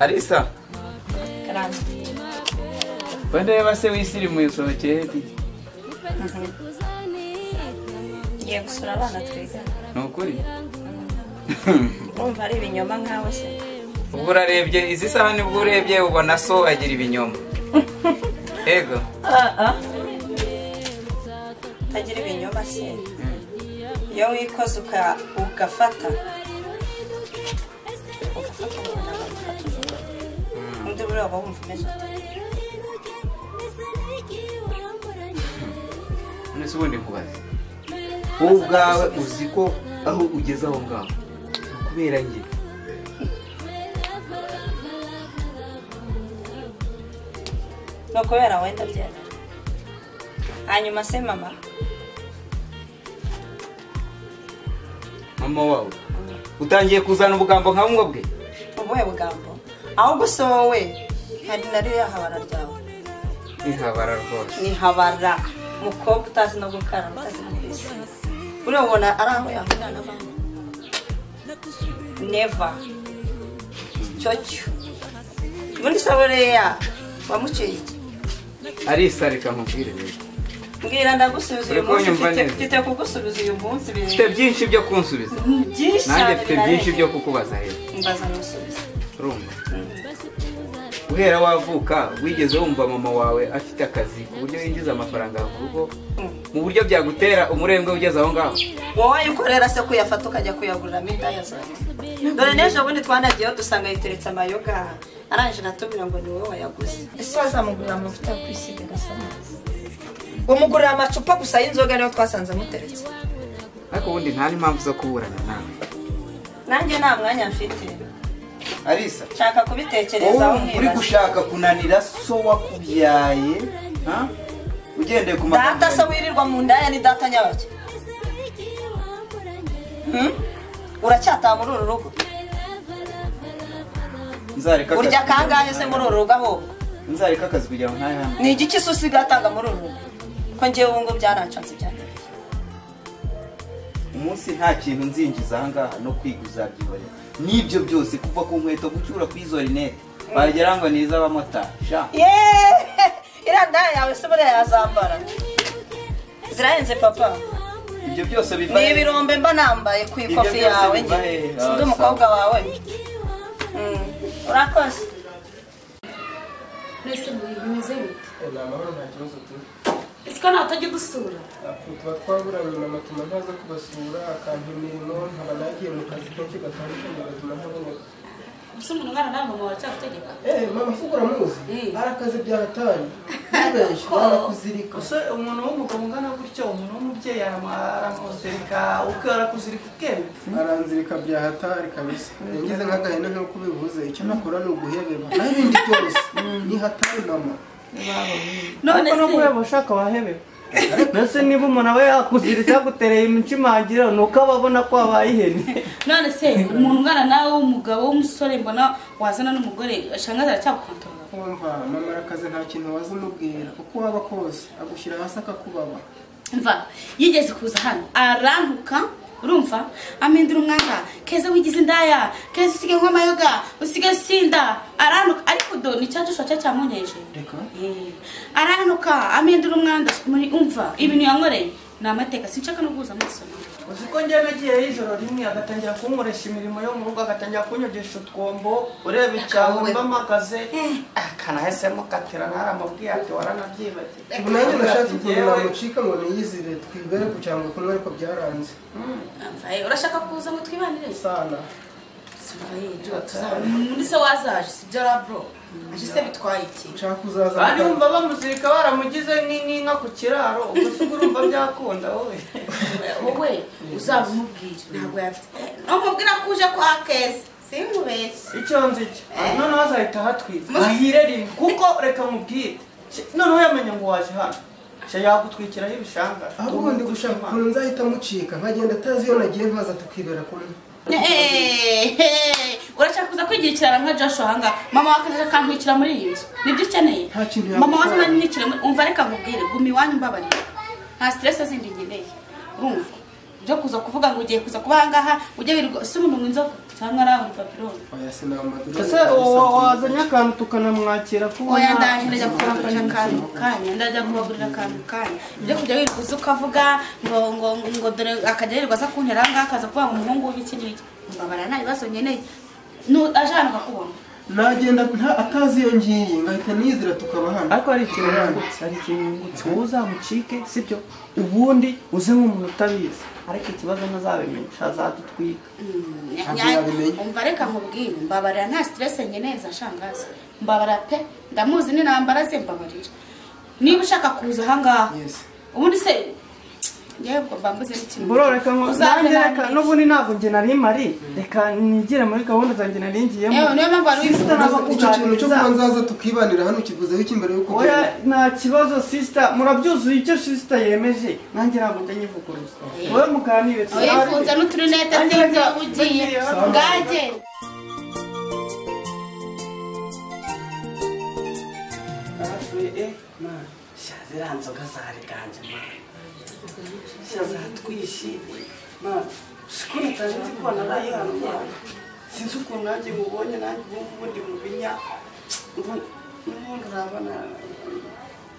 Arisa. Karani. Bande base wisiri mu sohokeye ati. Ngiye gusura abana twiga. Nukuri. Urumva ari ibinyoma nkawe se. Ubwo urarebye izi saha nibwo urebye ubona so agira ibinyoma. Ego. Agira ibinyoma se. Iyo wikoze ugafata. Undi buriya uba wumva umeze ute? Nese ubundi nkubaze. Wowe ubwawe uzi ko aho ugeze aho ngaho kubera njye. No kubera wenda byera. Hanyuma se mama. Mama wawe. Utangiye kuzana ubugambo nka bumwe bwe. Ubuhe bugambo? Ahubwo so wowe hari nari yahabara ryawe. Ihabara rwose. Ni habara. Mukobwa utazi no gukara utazi kubisa. Urabona ari aho yahurira n'abandi. Never. Cyocho. Muri saboreya wamuciye iki? Arisa reka nkubwire rero. Mbwira ndagusubiza uyu munsi mfite kugusubiza uyu munsi bire. Mfite byinshi byo kunsubiza. Byinshi. Nanjye mfite byinshi byo kukubaza rero. Mbaza nusubiza. Urumva. Uhera wavuka wigeze wumva mama wawe afite akazi ku buryo yinjiza amafaranga mu rugo mu buryo byagutera umurengwe ugeze aho ngaho. Wowe ukorera se kuyafata ukajya kuyagurira midaya zawe. Dore nejo bundi twanagiye dusanga yiteretse amayoga. Aranje natubwira ngo ni wowe wayaguze. Ese wazamugurira amavuta kwisiga gasamazi. Umugurira amacupa gusa y'inzoga niyo twasanze muteretse. Ariko ubundi nta n'impamvu zo kuburana nawe. Nanjye nta mwanya mfite. Arisa, Shaka kubitekerezaho nkibaza. Uri gushaka kunanira so wakubyaye, ha? Ugendeye ku magambo. Data se wirirwa mu ndaya ni data nyabake. Uracyata muri uru rugo. Nzareka akazi. Urya kangahe se muri uru rugo ahubwo? Nzareka akazi kugira ngo ntahe hano. Ni igiki se usigatanga muri uru rugo? Ko ngiye ubu ngo byarancatse cyane. Umunsi nta kintu nzinjiza aha ngaha no kwiguza byibore. Nibyo byose kuva ku nkweto gucyura ku izo rinete. Bagera ngo niza abamotari. Sha. Iranda yawe se bure yazambara. Zirahenze papa. Ibyo byose biva. Ni ibirombe mba nambaye ku ikofi yawe ngiye. Sindi umukobwa wawe. Urakoze. Nese bimeze bite? Amahoro nta kibazo tu. Ese kana utajya gusura? Tuba twaburanye na matuma ntaza kubasura akampa imirimo nkaba nagiye mu kazi kenshi gatandukanye gatuma ntaboneka. Gusa umuntu ngana nawe mama wacyagutegeka? Mama se uramuzi? Arakaze byahatanye. Nibenshi barakuzirika. Ese umuntu w'umugabo ngana gutyo umuntu w'umubyeyi aramuzirika ukara kuzirika ukeme. Aranzirika byahatari kabisa. Ngize nk'agahene nk'uko bivuze icyo nakora ni uguhebeba. N'ibindi byose ni hatari mama. None no kuba ushaka wahebe. Nase niba umuntu aba yakuziritse yagutereye imicimangiro nuko ababona ko abaye ihene. None se umuntu ngana nawe w'umugabo w'umusore mbona wazana n'umugore ashangaza aracyakontorora. Umva mama arakaze nta kintu wazimubwira uko waba kose agushyira hasi akakubaba. Mva yigeze kuza hano arantuka urumva amindira umwanga keza wigize indaya keza usige nk'amayoga usige sinda aranuka ariko do ni cyajusho cyamunyeje Reka aranuka amindira umwanda muri umva ibintu yankoreye ni amateka sinshaka no guza amaso. Uziko njye nagiye ijoro rimwe agatangira kunkoresha imirimo yo mu rugo agatangira kunyogesha utwombo ureba icyago mbamakaze akanahisemo katira naramubwiye ati waranabyibagiye. ubu nanjye nashatse ukuntu namucika ngo niyizire twibere ku cyangwa kumwe ariko byaranze. Urashaka kuza ngo twibanire Sana muri se wazaje sibyo bro aje se bitwaye iki nshaka kuzaza kandi wumva bamuzirika baramugize nk'inka ku kiraro ubwo urumva byakunda wowe uzabumubwira ntabwo yafite n'umubwira ko uje kwa Keza sinkubeshye icyo nzi cyo noneho azahita hatwitse ahire rimwe kuko reka mubwire noneho yamenye ngo waje hano yagutwikiraho ibishanga ahubwo ndi gushaka ukuntu nzahita mucika nkagenda atazi iyo nagiye nkaza tukibera kumwe. urashaka kuza kwigira ikirara nka Joshua hanga mama wakaje kantwikira muri iyi nzu nibyo ukeneye mama wazana n'ikire umva reka nkubwire gumi wanyu mbabarira nta stress zindi ngeneye urumva byo kuza kuvuga ngo ugiye kuza kuba ahangaha ujye wirirwa se umuntu inzoga cyangwa ari aho papironi oya sinamadura ese wazanye akantu tukanamwakira kuba oya ndaje ndajya kubagurira akantu kanya ndajya kubagurira akantu kanya ibyo kujya wirirwa uza ukavuga ngo dore akajya yirirwa aza kuntera ahangaha akaza kuvuga ngo umuhungu w'ibiki n'ibiki mbabara nta bibazo nkeneye aje hano akakubona nagenda atazi iyo ngiyi ngahita nizira tukaba hano ariko hari ikintu yungutse wowe uzamucike sibyo ubundi uze nk'umuntu utabizi ariko ikibazo ntazabimenya azadutwika umva reka nkubwire mbabarira nta stress nkeneza shangazi mbabarira pe ndamuzi ni nambara ze mbabarira niba ushaka kuza ahangaha ubundi se yego bambuze n'ikintu bro reka reka n'ubundi ntabwo njye nari mari reka nigire muri gahunda zanjye nari ngiyemo niyo mpamvu ari icyo kintu cyo kuba nzaza tukibanira hano kivuzeho iki mbere yuko oya nta kibazo sister murabyuzuye icyo sister yemeje nanjye ntabwo njya nyivuguruza wowe muganire wifunze n'uturinete sinzi aho ugiye ngage ziriya nzoga zariganje zatwishimiye sikuru itaje nzi kubona nayo hano sinzi ukuntu nanjye mubonye nanjye ubundi mubinya n'ubundi urabona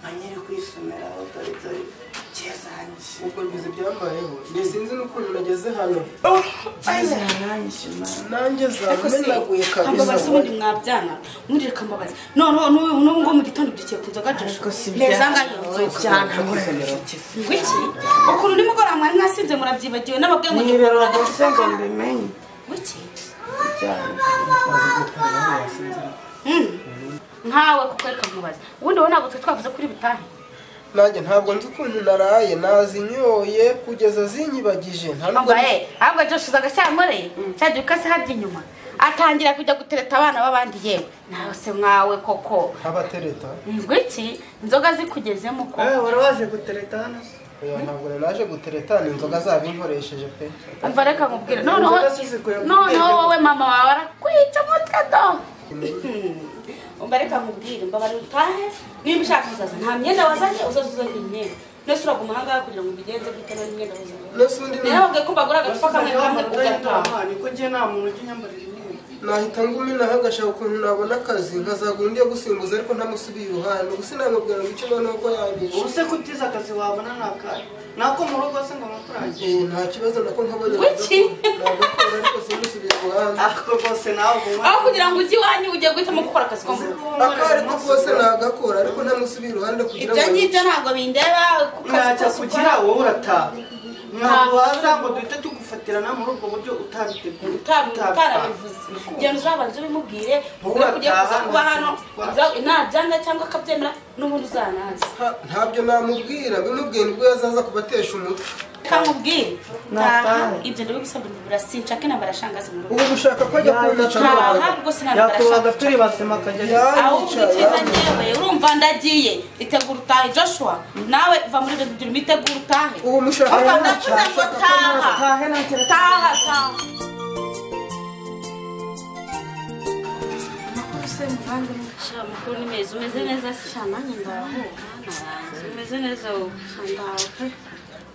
manyere kwisomera aho dore cyezanyishe ubwo bizi byambayeho njye sinzi n'ukuntu nageze hano cyezanyishe nanjye zamenaguye kabisa kambabazi ubundi mwabyana muri kambabazi n'ubu ngo mu gitondo dukiye ku nzoga neza ngayo wiki ukuntu nimugoroba mwari mwasinze murabyibagiwe n'ababwiye ngo nibero bose ngo mbimenye wiki nkawe kuko reka mubaze ubundi wowe ntabwo twavuze kuri butahe nanjye ntabwo nzi ukuntu naraye nazinyoye kugeza zinyibagije ahubwo joshuza agacyamureye cyaduka se harya inyuma atangira kujya gutereta abana b'abandi yewe nawe se mwawe koko abatereta ngwiki inzoga zikugezemo ko wari waje gutereta hano ntabwo naje gutereta ni inzoga zabinkoresheje pe umva reka nkubwire noneho wowe mama wawe arakwica umutwe do umva reka nkubwire mbabare utahe niba ushaka kuzaza nta myenda wazanye uzaza uzanye imyenda nese uraguma ahangaha kugira ngo ubigenze bwite n'imyenda wazanye rero babwiye ko mbagura agacupa kamwe ugataha niko njye nta muntu ujya unyambarira imyenda nahita nguminaho agashaka ukuntu nabona akazi nkazagura undi yo gusimbuza ariko ntamusubiye iruhande gusa sinamubwira ngo icyo noneho ko yangisha ubuse kutiza akazi wabona ni akahe nako mu rugo se ngo amafaranga nta kibazo nako nkabonye nagakora ariko simusubiye iruhande ako rwose nawe aho kugira ngo ujye iwanyu ugiye guhitamo gukora akazi ko mu rugo ako ariko kose nagakora ariko ntamusubiye iruhande kugira ngo ibyo ngibyo ntabwo bindeba ku kazi kose kugira wowe urataha ntabwo waza ngo duhite tugufatirana muri ubwo buryo utabiteguye utarabivuze genda uzabanza ubimubwire ubwo ugiye kuza kuba hano nabyanga cyangwa akabyemera n'ubundi uzanaza ntabyo namubwira bimubwira nibwo yazaza kubatesha umutwe kamubwire taha ibyo ndabigusabye birasinshaka inama arashangaza mu rugo ubu gushaka ko ajya kunyicara ntabwo sinabwo yakubaga turi basema akajya aho ukiza nyewe urumva ndagiye itegura utahe Joshua nawe va muri ibyo bintu bitegura utahe ubu mushaka ndakuze ngo taha amakuru ni meza umeze neza se nanjye ndaho umeze neza ndaho pe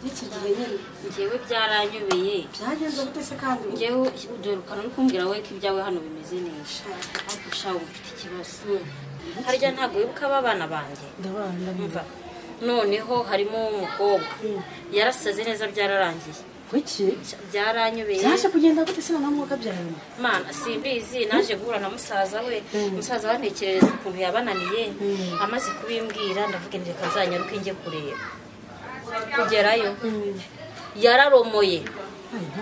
iki gihe nyine njyewe byaranyobeye byagenze gute se kandi njyewe udorukana uri kumbwira we ko ibyawe hano bimeze neza ariko shawe mfite ikibazo harya ntabwo wibuka abana banjye ndabana noneho harimo umukobwa yarasaze neza byararangiye kuki byaranyobeye cyaje kugenda gute se na mwuka byawe mana simbizi naje guhura na musaza we musaza wantekerereza ukuntu yabananiye amaze kubimbwira ndavuga ndi kazanyaruke njye kureba kugerayo yararomoye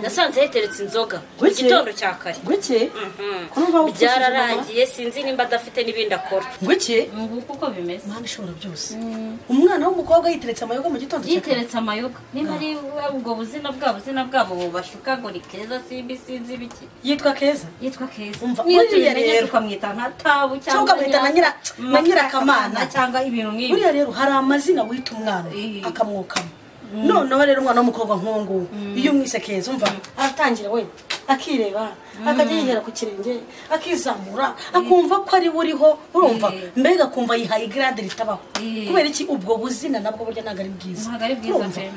nasanze yateretse inzoga mu gitondo cya kare guke byararangiye sinzi nimba adafite n'ibindi akora guke nguko uko bimeze mwana ishobora byose umwana w'umukobwa yiteretse amayoga mu gitondo yiteretse amayoga niba ari ubwo buzina bwabo bashuka ngo ni keza simbi sinzi ibiki yitwa keza niyo tubimenye tukamwita nka tabu cyangwa na nyirakamana cyangwa ibintu nk'ibi buriya rero hari amazina wita umwana akamwukamo noneho rero umwana w'umukobwa nk'uwo iyo umwise keza umva aratangira we akireba akajya yihera ku kirenge akizamura akumva ko ari buriho urumva mbega akumva yihaye igrade ritabaho kubera iki ubwo buzina nabwo burya ntabwo ari bwiza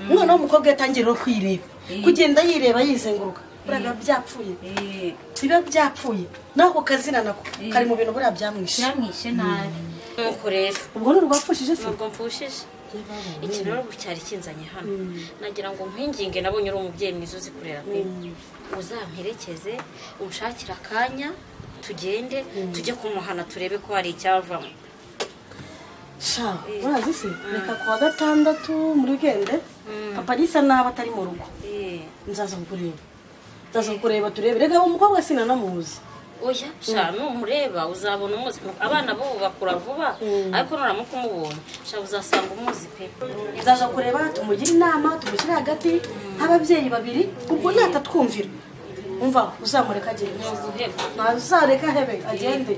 umwana w'umukobwa yatangiye rero kwireba kugenda yireba yizenguruka buraga byapfuye biba byapfuye nako kazina nako kari mu bintu buriya byamwishe nabi nuko rero ubwo ni rwapfushije se nubwo mfushije iki rero cyari kinzanye hano nagira ngo nkwinginge nabonye uri umubyeyi mwiza uzi kurera pe uzamperekeze unshakira akanya tugende tujye kumuhana turebe ko hari icyavamo sha urazi se reka kuwa gatandatu muri weekend papa gisa nabi atari mu rugo nzaza kureba turebe rega umukobwa sinanamuzi oya sha numureba uzabona umuzi abana bo bakura vuba ariko nuramuka umubonye sha uzasanga umuzi pe nzaza kureba tumugira inama tumushyira hagati nk'ababyeyi babiri ubwo natatwumvira umva uzamureka agende ntazareka hebe agende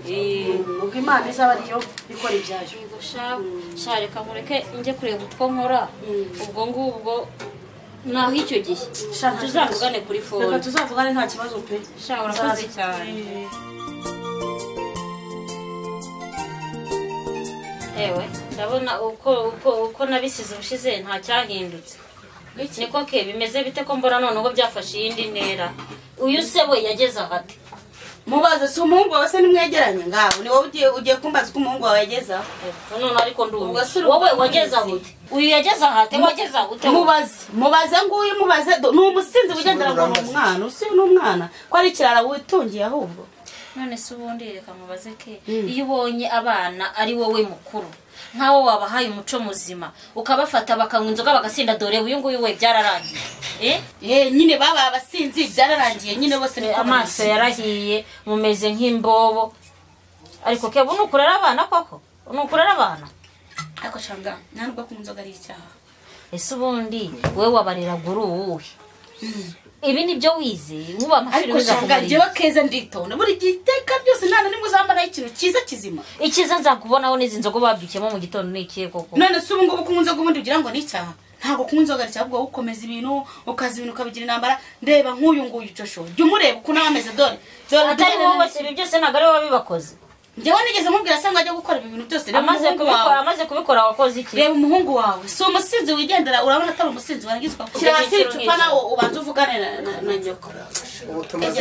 ubwo imana izaba ariyo ikora ibyayo sha reka nkureke njye kureba utwo nkora ubwo ngubwo naho icyo gihe tuzavugane kuri fone reka tuzavugane nta kibazo pe sha urakoze cyane ewe ndabona uko nabisize ubushize nta cyahindutse niko ke bimeze bite ko mbona noneho byafashe iyindi ntera uyu se we yageze ahati mubaze si umuhungu wawe se nimwegeranye ngaho ni wowe ugiye kumbaza ko umuhungu wawe yageze aho none ariko ndumva wowe wageze aho uyu yageze ahate wageze aho mubaze nguyu mubaze ni umusinzi wigendera ngo ni umwana usi n'umwana ko ari ikirara witungiye ahubwo none se ubundi reka mubaze ke iyo ubonye abana ari wowe mukuru nkawo wabahaye umuco muzima ukabafata bakanywa inzoga bagasinda dore uyu nguyu we byararangiye nyine baba abasinzi byararangiye nyine bose amaso yarahiye mumeze nk'imbobo ariko ke buno kurera abana koko nukurera abana ariko shanga ntabwo ku nzoga ari icyaha ese ubundi we wabarira guru uwuhe ibi nibyo wize nkuba amashuri wiza kumara jewe keza nditonda buri giteka byose nana nimwe uzambara ikintu cyiza kizima ikiza nzakubonaho n'izi nzogo babyukemo mu gitondo n'ikiye koko none se ubu ngubu ku nzoga ubundi ugira ngo ni icyaha ntabwo ku nzoga ari cyabwo ukomeza ibintu ukaza ibintu ukabigira intambara ndeba nk'uyu nguyu Joshua jya umureba ukuntu ameze dore atari wowe se ibi byose ntabwo ari wowe wabibakoze njyewe nigeze mubwira se ngo ajya gukora ibi bintu byose amaze kubikora wakoze iki reba umuhungu wawe si umusinzi wigendera urabona atari umusinzi waragizwa kira hasi icupa nawe ubanza uvugane na nyoko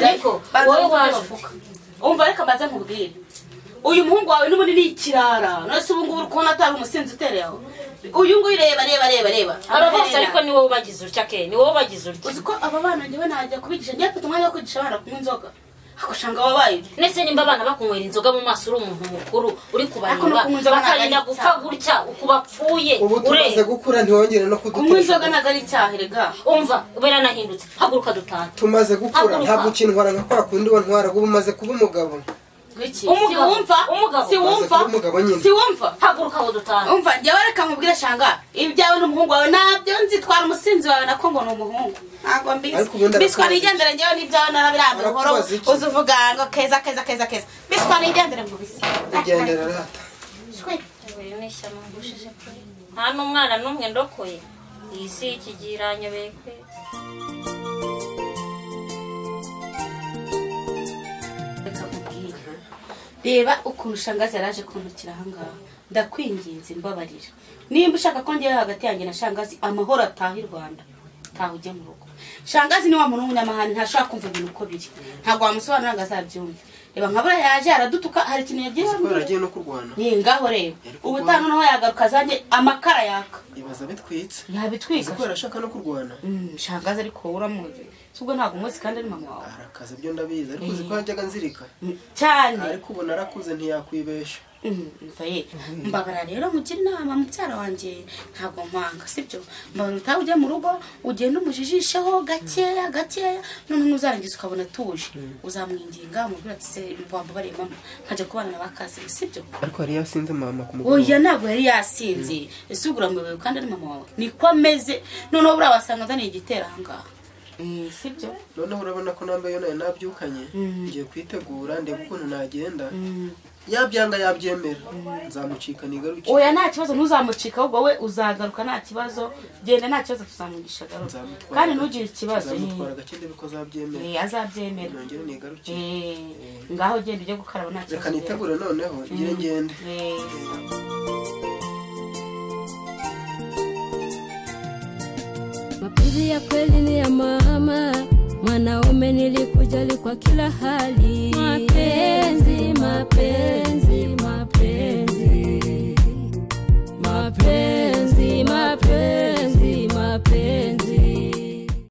ariko wowe waje umva reka mbaze nkubwire uyu muhungu wawe n'ubundi ni ikirara nose ubu ngubu uri kubona atari umusinzi utereye aho uyu nguyu reba aba bose ariko ni wowe ubagize utya ke ni wowe ubagize utya uzi ko aba bana njyewe najya kubigisha njye mfite umwanya wo kwigisha abana kunywa inzoga akoshanga wabaye nese nimba abana bakunywera inzoga mu maso uri umuntu mukuru uri kubareba bakarinda gupfa gutya ukubapfuye ubu tumaze gukura ntiwongere no kudutesha kunywa inzoga ntabwo ari icyaha rega umva beranahindutse haguruka dutaha tumaze gukura ntabwo ukina ntwara nka kwa kundi wa ntwara ubu umaze kuba umugabo siwumva haguruka aho dutaha umva njyewe reka nkubwire shanga ibyawe n'umuhungu wawe nabyo nzitwara umusinzi wawe nako ngo ni umuhungu ntabwo mbiswa nigendere njyewe n'ibyawe narabirambe buhoro uzi uvuga ngo keza biswa nigendere mu bisi igendera rata nta n'umwana n'umwe ndokoye iyi si ikigiranye bekwe reba ukuntu shangazi yaraje kuntukira ahangaha ndakwinginze mbabarira nimba ushaka ko njyewe hagati yanjye na shangazi amahoro ataha i Rwanda taha ujye mu rugo shangazi ni wa muntu w'umunyamahane ntashaka kumva ibintu uko biri ntabwo wamusobanurira ngo azabyumve reba nkabura yaje aradutuka hari ikintu yagiye no kurwana ngaho reba ubutaha noneho yagaruka azanye amakara yaka ibaza bitwitse yabitwika ko yarashaka no kurwana shangazi ariko uramuzi subwo ntabwo umuzi kandi ari mama wawe arakaza byo ndabizi ariko uzi ko yajyaga nzirika cyane ariko ubona arakuze ntiyakwibesha mbabara rero mugira inama mubyara wanjye ntabwo mpanga sibyo mbabara utaha ujya mu rugo ugenda umujijishaho gakeya none nuzarangiza ukabona tuje uzamwinginga umubwira ati se mbamba bari mama nkajya kubana na bakazi sibyo ariko yari yasinze mama ku mugoroba oya ntabwo yari yasinze ese ugura mwewe kandi ari mama wawe niko ameze noneho buriya wasanga azaniye igitera ahangaha sibyo noneho urabona ko nambaye nayo nabyukanye ngiye kwitegura ndeba ukuntu nagenda yabyanga yabyemera nzamucika nigaruke oya nta kibazo ntuzamucika ahubwo we uzagaruka nta kibazo genda nta kibazo tuzamugisha garuka kandi ntugire ikibazo nzamutwara gake ndebe ko azabyemera azabyemera nongere nigaruke ngaho genda ujye gukaraba nta kibazo reka nitegure noneho ngire ngende Mapenzi mapenzi ya kweli ni ya mama, mwanaume nilikujali kwa kila hali. Mapenzi